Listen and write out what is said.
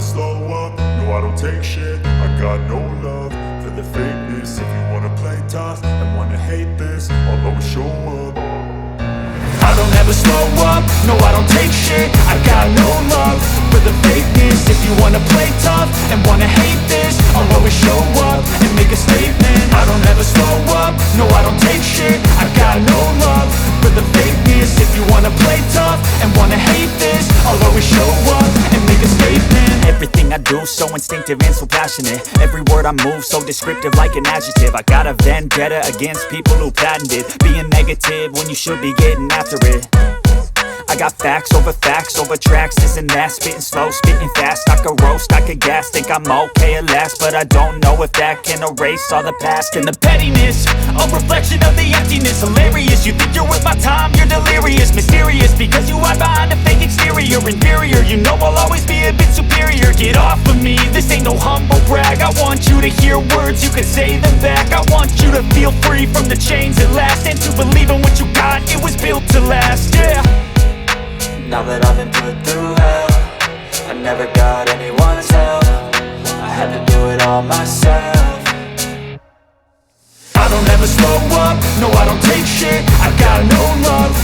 slow up, no I don't take shit. I got no love for the fakeness. If you wanna play tough and wanna hate this, I'll always show up. I don't ever slow up, no I don't take shit. I got no love for the fakeness. If you wanna play tough and wanna hate this, I'll always show up and make a statement. I don't ever slow up, no I don't take shit. I got no love for the fakeness. If you wanna play tough and wanna hate this, I'll always show up and make a statement. Everything I do so instinctive and so passionate. Every word I move so descriptive like an adjective. I got a vendetta against people who patented being negative when you should be getting after it. I got facts over tracks, this and that. Spitting slow, spitting fast. I could roast, I could gas. Think I'm okay at last, but I don't know if that can erase all the past. And the pettiness, a reflection of the emptiness. Hilarious, you think you're worth my time, you're delirious. Mysterious, because you hide behind a fake exterior. Inferior, you know I'll always be a bit superior. Get off of me, this ain't no humble brag. I want you to hear words, you can say them back. I want you to feel free from the chains at last, and to believe in what you got, it was built to last, yeah. Now that I've been put through hell, I never got anyone's help. I had to do it all myself. I don't ever slow up, no I don't take shit. I got no love